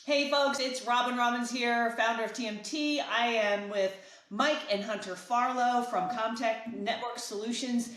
Hey folks, it's Robin Robbins here, founder of TMT. I am with Mike and Hunter Farlow from Comtech Network Solutions.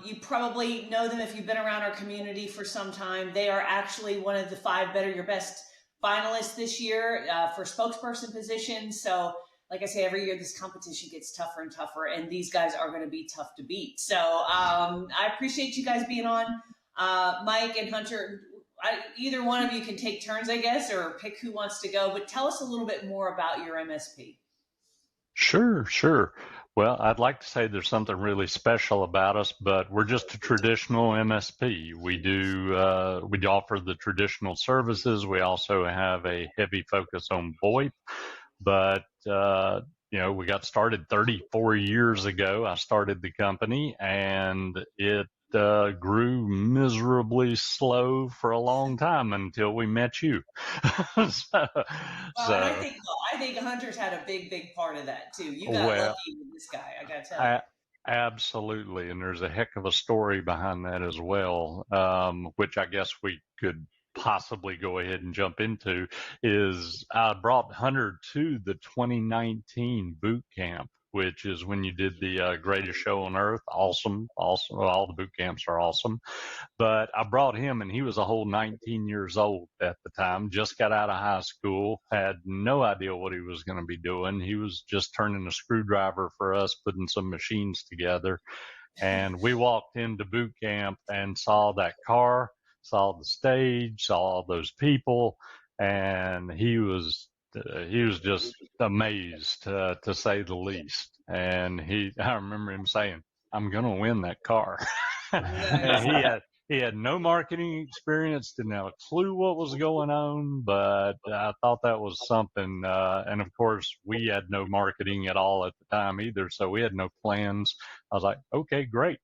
You probably know them if you've been around our community for some time. They are actually one of the five Better Your Best finalists this year for spokesperson positions. So, like I say, every year this competition gets tougher and tougher, and these guys are going to be tough to beat. So, I appreciate you guys being on. Mike and Hunter, either one of you can take turns, I guess, or pick who wants to go. But tell us a little bit more about your MSP. Sure, sure. Well, I'd like to say there's something really special about us, but we're just a traditional MSP. We offer the traditional services. We also have a heavy focus on VoIP, but we got started 34 years ago. I started the company, and it grew miserably slow for a long time until we met you. so, Well, and so I think Hunter's had a big part of that too. You got well. lucky with this guy, I got to tell you. I, Absolutely, and there's a heck of a story behind that as well, which I guess we could possibly go ahead and jump into. Is I brought Hunter to the 2019 boot camp, which is when you did the greatest show on earth. Awesome, awesome. Well, all the boot camps are awesome. But I brought him, and he was a whole 19 years old at the time, just got out of high school, had no idea what he was going to be doing. He was just turning a screwdriver for us, putting some machines together. And we walked into boot camp and saw that car, saw the stage, saw all those people, and he was just amazed, to say the least. And I remember him saying, "I'm going to win that car." And Nice. he had no marketing experience, didn't have a clue what was going on, but I thought that was something. And of course, we had no marketing at all at the time either, so we had no plans. I was like, okay, great,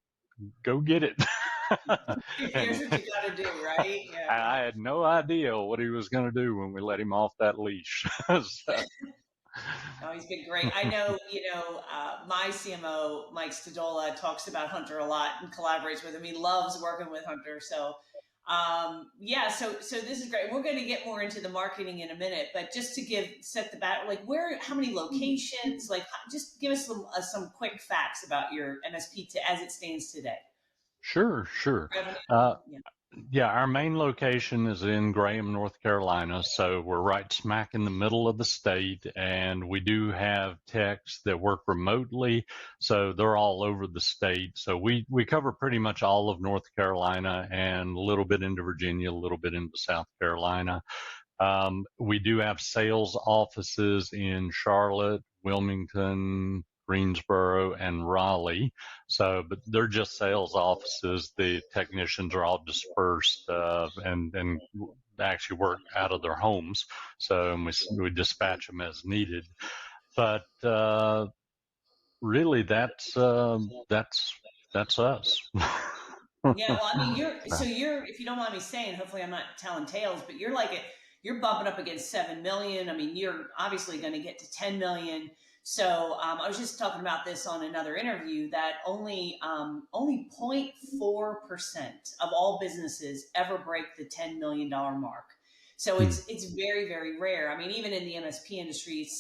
go get it. Here's And what you got to do, right? Yeah. I had no idea what he was going to do when we let him off that leash. So, No, he's been great. I know, my CMO, Mike Stadola, talks about Hunter a lot and collaborates with him. He loves working with Hunter. So, yeah, so this is great. We're going to get more into the marketing in a minute, but just to set the bat, like how many locations, like just give us some quick facts about your MSP as it stands today. sure, sure. Revenue. Uh, Yeah. Yeah, our main location is in Graham, North Carolina. So we're right smack in the middle of the state, and we do have techs that work remotely. So they're all over the state. So we cover pretty much all of North Carolina and a little bit into Virginia, a little bit into South Carolina. We do have sales offices in Charlotte, Wilmington, Greensboro, and Raleigh. So, but they're just sales offices. The technicians are all dispersed, and actually work out of their homes. So we dispatch them as needed. But really, that's us. Yeah, well, I mean, you're if you don't mind me saying, hopefully I'm not telling tales, but you're bumping up against 7 million. I mean, you're obviously going to get to 10 million. So I was just talking about this on another interview that only 0.4% of all businesses ever break the $10 million mark. So it's very rare. I mean, even in the MSP industry,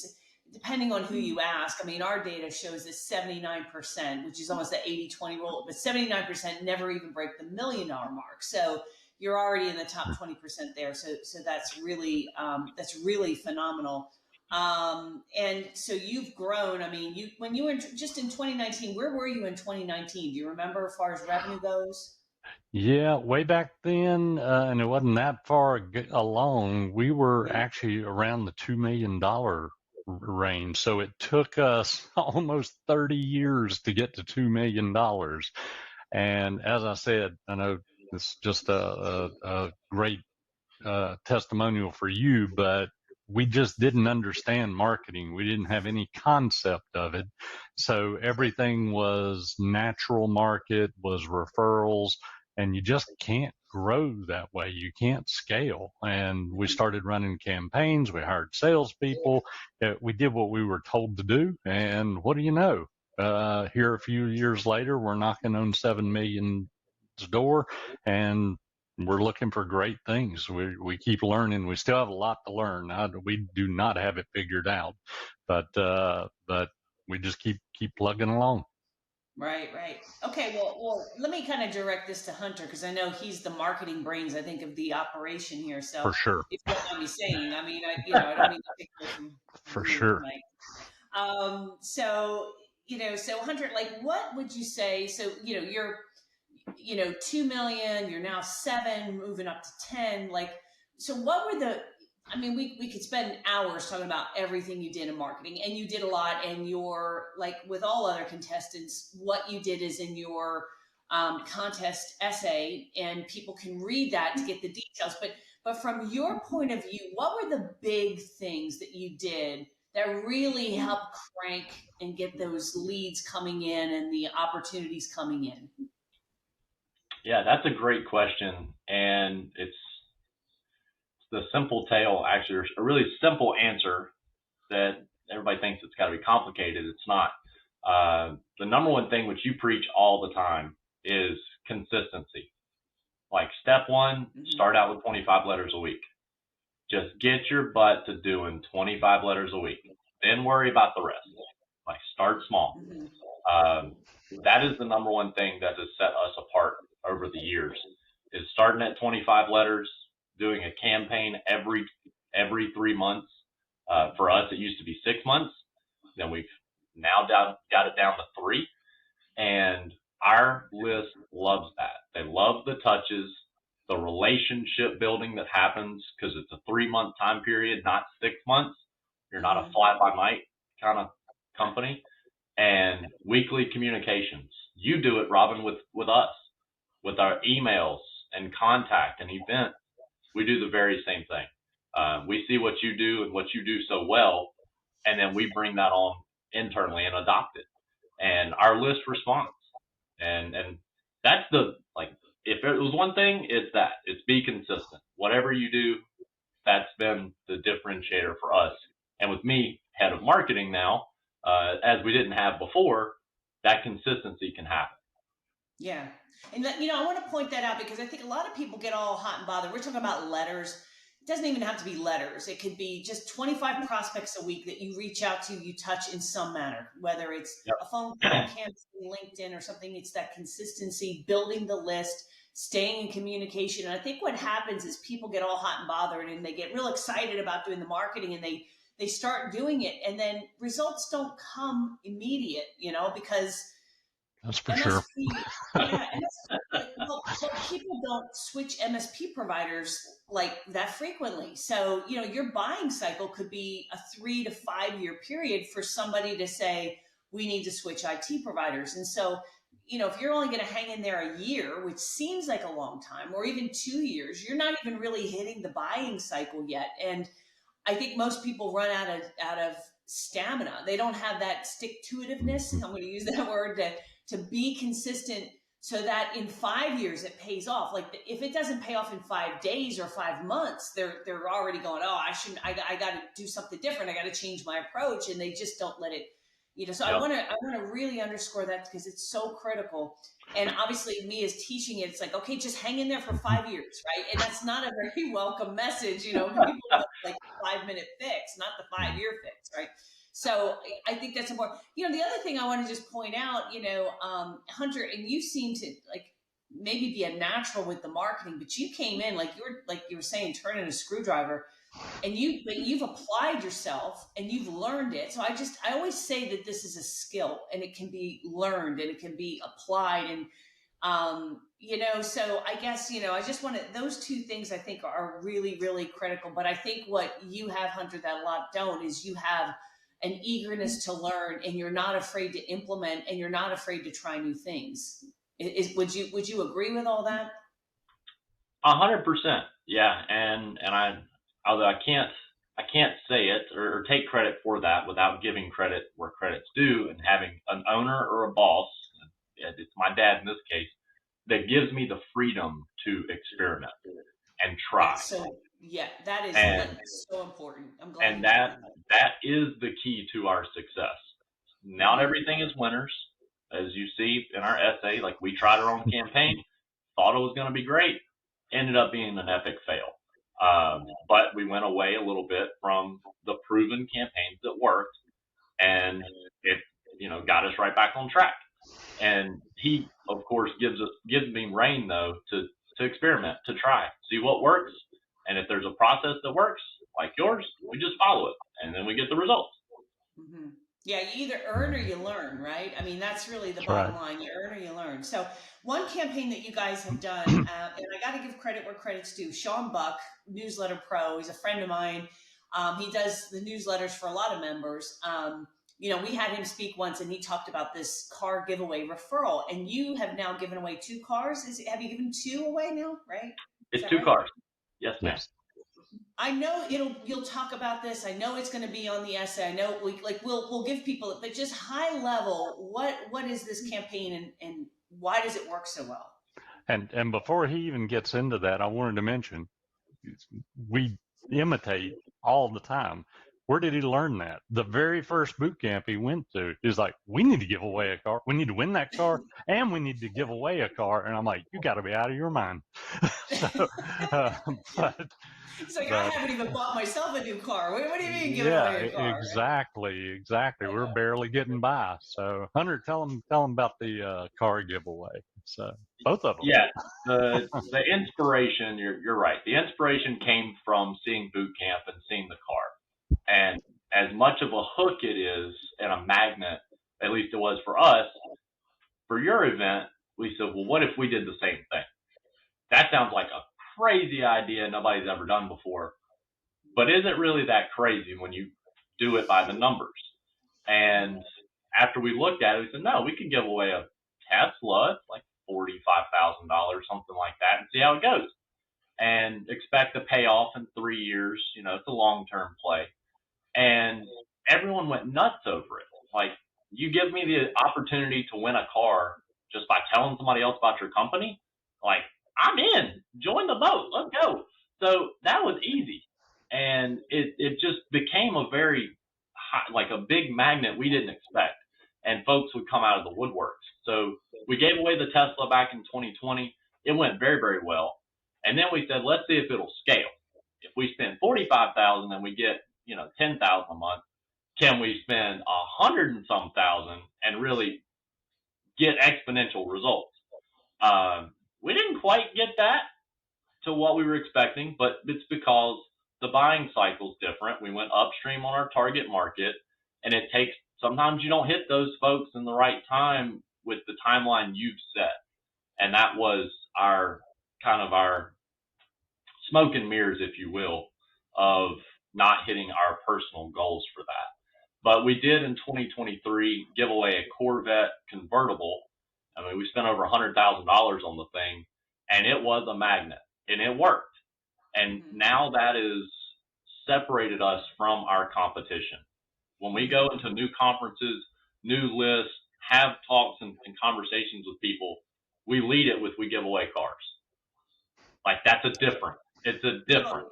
depending on who you ask, I mean, our data shows that 79%, which is almost the 80-20 rule, but 79% never even break the $1 million mark. So you're already in the top 20% there. So that's really phenomenal. And so you've grown. I mean, when you were just in 2019, where were you in 2019? Do you remember as far as revenue goes? Yeah, way back then, and it wasn't that far along, we were actually around the $2 million range. So it took us almost 30 years to get to $2 million. And as I said, I know it's just a great testimonial for you, but we just didn't understand marketing. We didn't have any concept of it. So everything was natural market, was referrals, and you just can't grow that way. You can't scale. And we started running campaigns. We hired salespeople. We did what we were told to do. And what do you know? Here a few years later, we're knocking on 7 million's door, and we're looking for great things. We keep learning. We still have a lot to learn. We do not have it figured out, but we just keep plugging along. Right, right. Okay, well, let me kind of direct this to Hunter because I know he's the marketing brains, I think, of the operation here. So, For sure. if you don't mind me saying, I mean, I don't mean to take away from For you sure. tonight. So so Hunter, like, what would you say? So, you're 2 million, you're now 7, moving up to 10. Like, so what were I mean, we could spend hours talking about everything you did in marketing, and you did a lot. And your, like with all other contestants, what you did is in your contest essay, and people can read that to get the details. But from your point of view, what were the big things that you did that really helped crank and get those leads coming in and the opportunities coming in? Yeah, that's a great question. And it's the simple tale, actually, there's a really simple answer that everybody thinks it's got to be complicated. It's not. The number one thing which you preach all the time is consistency. Like step one, start out with 25 letters a week. Just get your butt to doing 25 letters a week. Then worry about the rest. Like start small. That is the number one thing that has set us apart over the years is starting at 25 letters, doing a campaign every 3 months. For us, it used to be 6 months. Then we've now got it down to 3. And our list loves that. They love the touches, the relationship building that happens because it's a 3-month time period, not 6 months. You're not a fly by night kind of company. And weekly communications. You do it, Robin, with us, with our emails and contact and events. We do the very same thing. We see what you do and what you do so well, and then we bring that on internally and adopt it. And our list responds. And that's if it was one thing, it's that. It's be consistent. Whatever you do, that's been the differentiator for us. And with me, head of marketing now, as we didn't have before, that consistency can happen. Yeah. And I want to point that out because I think a lot of people get all hot and bothered. We're talking about letters. It doesn't even have to be letters. It could be just 25 prospects a week that you reach out to, you touch in some manner, whether it's a phone call, campaign, LinkedIn, or something. It's that consistency, building the list, staying in communication. And I think what happens is people get all hot and bothered and they get real excited about doing the marketing, and they start doing it, and then results don't come immediate, because that's for MSP, sure. yeah, well, people don't switch MSP providers like that frequently. So, your buying cycle could be a 3 to 5 year period for somebody to say, we need to switch IT providers. And so, if you're only going to hang in there a year, which seems like a long time, or even 2 years, you're not even really hitting the buying cycle yet. And I think most people run out of stamina. They don't have that stick-to-itiveness. I'm going to use that word to be consistent so that in 5 years it pays off. Like if it doesn't pay off in 5 days or 5 months, they're already going, oh, I got to do something different. I got to change my approach. And they just don't let it, so I want to really underscore that because it's so critical. And obviously me as teaching it, it's like, okay, just hang in there for 5 years, right? And that's not a very welcome message. People want like a 5-minute fix, not the 5-year fix, right? So I think that's important. The other thing I want to just point out, Hunter, and you seem to like maybe be a natural with the marketing, but you came in like you were saying, turning a screwdriver, and you've applied yourself and you've learned it. So I always say that this is a skill and it can be learned and it can be applied. And so I guess, I just wanted those two things I think are really, really critical. But I think what you have, Hunter, that a lot don't, is you have an eagerness to learn, and you're not afraid to implement, and you're not afraid to try new things. Would you agree with all that? 100%. Yeah. And although I can't say it or take credit for that without giving credit where credit's due, and having an owner or a boss, it's my dad in this case, that gives me the freedom to experiment and try. That's so important. I'm glad. And that is the key to our success. Not everything is winners, as you see in our essay. Like we tried our own campaign, thought it was going to be great. ended up being an epic fail. But we went away a little bit from the proven campaigns that worked, and it, got us right back on track. And he, of course, gives me reign though to experiment, to try, see what works. And if there's a process that works, like yours, we just follow it, and then we get the results. Mm-hmm. Yeah, you either earn or you learn, right? I mean, that's really the That's bottom right. line. You earn or you learn. So, one campaign that you guys have done, and I got to give credit where credit's due. Sean Buck, Newsletter Pro, he's a friend of mine. He does the newsletters for a lot of members. We had him speak once, and he talked about this car giveaway referral. And you have now given away 2 cars. Have you given 2 away now? Right? Is It's that 2 right? cars. Yes, ma'am. Yes. I know you'll talk about this. I know it's going to be on the essay. I know we'll give people, but just high level, what is this campaign and why does it work so well? And before he even gets into that, I wanted to mention we imitate all the time. Where did he learn that? The very first boot camp he went to, he was like, we need to give away a car. We need to win that car, and we need to give away a car. And I'm like, you got to be out of your mind. But It's like, I haven't even bought myself a new car. What do you mean giving yeah, away a car? exactly. We're barely getting by. So Hunter, tell him about the car giveaway. So both of them. Yeah, the inspiration, you're right. The inspiration came from seeing boot camp and seeing the car. And as much of a hook it is and a magnet, at least it was for us, for your event, we said, well, what if we did the same thing? That sounds like a crazy idea nobody's ever done before. But is it really that crazy when you do it by the numbers? And after we looked at it, we said, no, we could give away a Tesla. It's like $45,000, something like that, and see how it goes. And expect to pay off in 3 years. It's a long-term play. And everyone went nuts over it. Like, you give me the opportunity to win a car just by telling somebody else about your company? Like, I'm in. Join the boat. Let's go. So that was easy. And it just became a very high, like a big magnet we didn't expect. And folks would come out of the woodworks. So we gave away the Tesla back in 2020. It went very, very well. And then we said, let's see if it'll scale. If we spend 45,000 and we get 10,000 a month, can we spend 100 and some thousand and really get exponential results? We didn't quite get that to what we were expecting, but it's because the buying cycle is different. We went upstream on our target market, and it takes, sometimes you don't hit those folks in the right time with the timeline you've set. And that was our smoke and mirrors, if you will, of not hitting our personal goals for that. But we did in 2023 give away a Corvette convertible. I mean, we spent over $100,000 on the thing, and it was a magnet, and it worked. And now that is separated us from our competition. When we go into new conferences, new lists, have talks and conversations with people, we lead it with, we give away cars. Like, that's a difference. It's a difference.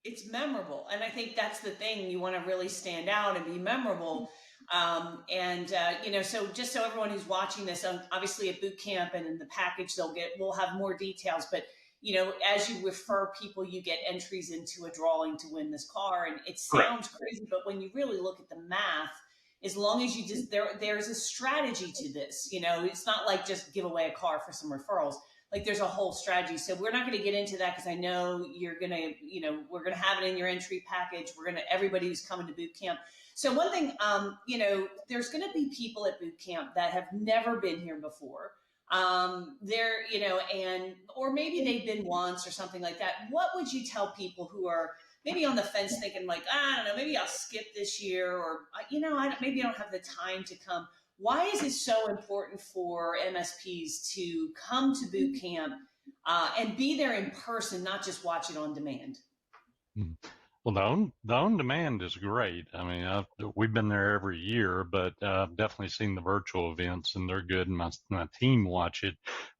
It's memorable. And I think that's the thing. You want to really stand out and be memorable. So just so everyone who's watching this, obviously at boot camp and in the package we'll have more details, but as you refer people, you get entries into a drawing to win this car. And it sounds crazy, but when you really look at the math, as long as you just, there's a strategy to this, it's not like just give away a car for some referrals. Like, there's a whole strategy. So we're not going to get into that because I know you're going to, we're going to have it in your entry package. Everybody who's coming to boot camp. So one thing, there's going to be people at boot camp that have never been here before. Or maybe they've been once or something like that. What would you tell people who are maybe on the fence thinking like, I don't know, maybe I'll skip this year, or, maybe I don't have the time to come. Why is it so important for MSPs to come to boot camp and be there in person, not just watch it on demand? Well, the on demand is great. I mean, we've been there every year, but I've definitely seen the virtual events, and they're good, and my team watch it.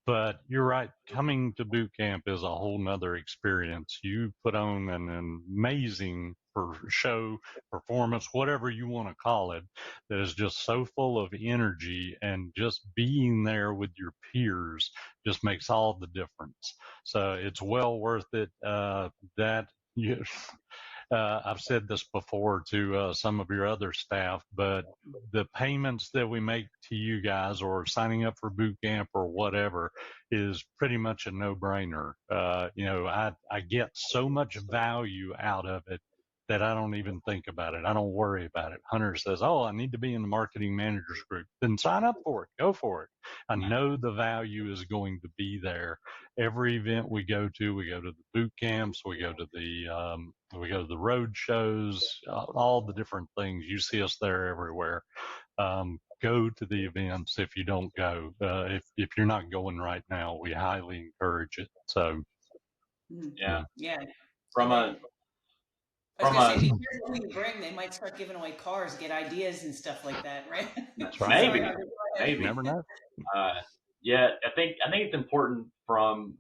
But you're right. Coming to boot camp is a whole nother experience. You put on an amazing show, performance, whatever you want to call it, that is just so full of energy, and just being there with your peers just makes all the difference. So it's well worth it. That you, I've said this before to some of your other staff, but the payments that we make to you guys, or signing up for boot camp or whatever, is pretty much a no-brainer. I get so much value out of it that I don't even think about it. I don't worry about it. Hunter says, "Oh, I need to be in the marketing managers group." Then sign up for it. Go for it. I know the value is going to be there. Every event we go to the boot camps, we go to the road shows, all the different things. You see us there everywhere. Go to the events if you don't go. If you're not going right now, we highly encourage it. So, yeah. From a I was going to say, be careful who you bring. They might start giving away cars, get ideas and stuff like that, right? That's right. Maybe. You never know. Yeah, I think it's important from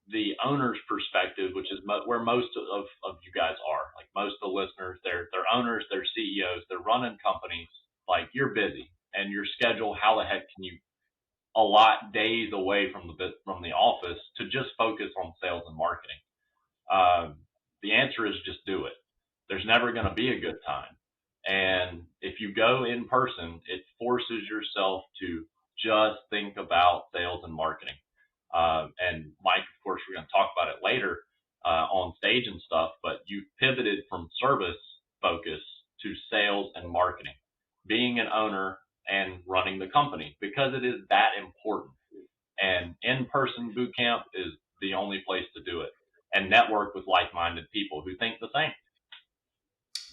the owner's perspective, which is where most of you guys are. Like most of the listeners, they're owners, they're CEOs, they're running companies. Like, you're busy, and your schedule, how the heck can you allot days away from the office to just focus on sales and marketing? The answer is just do it. There's never going to be a good time. And if you go in person, it forces yourself to just think about sales and marketing. And Mike, of course, we're going to talk about it later on stage and stuff, but you pivoted from service focus to sales and marketing, being an owner and running the company, because it is that important. And in-person boot camp is the only place to do it, and network with like-minded people who think the same.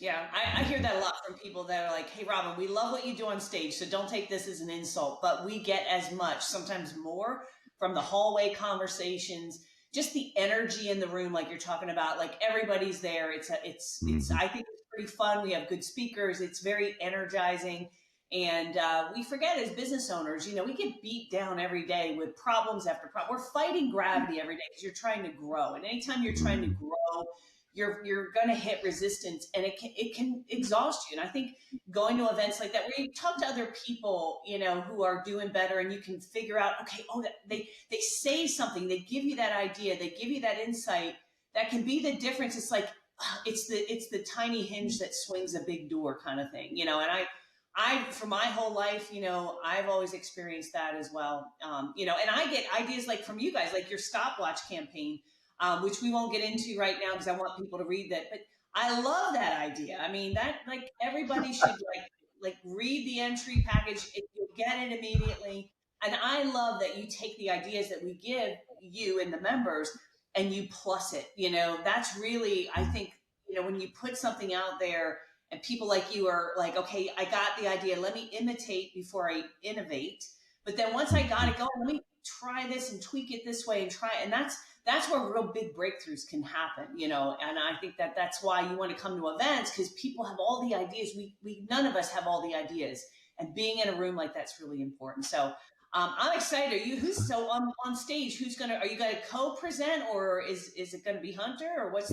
Yeah, I hear that a lot from people that are like, "Hey, Robin, we love what you do on stage, so don't take this as an insult, but we get as much, sometimes more, from the hallway conversations, just the energy in the room, like you're talking about. Like, everybody's there. It's I think it's pretty fun. We have good speakers. It's very energizing, and we forget, as business owners, we get beat down every day with problems after problem. We're fighting gravity every day because you're trying to grow, and anytime you're trying to grow, you're going to hit resistance, and it can exhaust you. And I think going to events like that, where you talk to other people, who are doing better, and you can figure out, okay, they say something, they give you that idea, they give you that insight that can be the difference. It's like, it's the tiny hinge that swings a big door, kind of thing, and I for my whole life, I've always experienced that as well. And I get ideas like from you guys, like your stopwatch campaign, which we won't get into right now because I want people to read that. But I love that idea. I mean, that, like, everybody should like read the entry package. You'll get it immediately. And I love that you take the ideas that we give you and the members and you plus it. That's really, I think, when you put something out there and people like you are like, okay, I got the idea. Let me imitate before I innovate. But then once I got it going, let me try this and tweak it this way and try it. And that's where real big breakthroughs can happen, and I think that's why you want to come to events, because people have all the ideas. We none of us have all the ideas, and being in a room like that's really important. So I'm excited. Who's on stage? Are you gonna co-present, or is it gonna be Hunter, or what's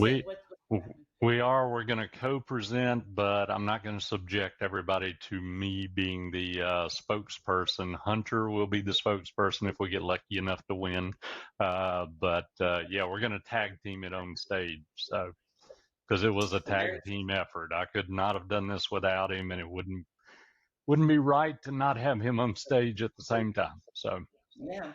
we're going to co-present, but I'm not going to subject everybody to me being the spokesperson. Hunter will be the spokesperson if we get lucky enough to win. But we're going to tag team it on stage. So, because it was a tag team effort, I could not have done this without him, and it wouldn't be right to not have him on stage at the same time. So, yeah.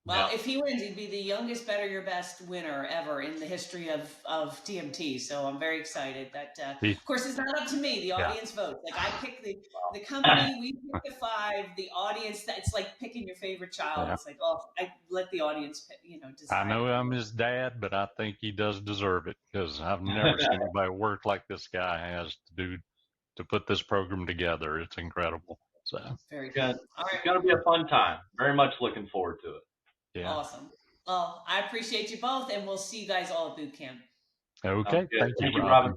Well, if he wins, he'd be the youngest Better Your Best winner ever in the history of TMT. So I'm very excited that, of course, it's not up to me. The audience votes. Like, I pick the company, we pick the 5, the audience. It's like picking your favorite child. Yeah. It's like, I let the audience pick, decide. I know I'm his dad, but I think he does deserve it, because I've never seen anybody work like this guy has to put this program together. It's incredible. So very good. All right. It's going to be a fun time. Very much looking forward to it. Yeah. Awesome. Well, I appreciate you both, and we'll see you guys all at boot camp. Okay. Thank you, Robin.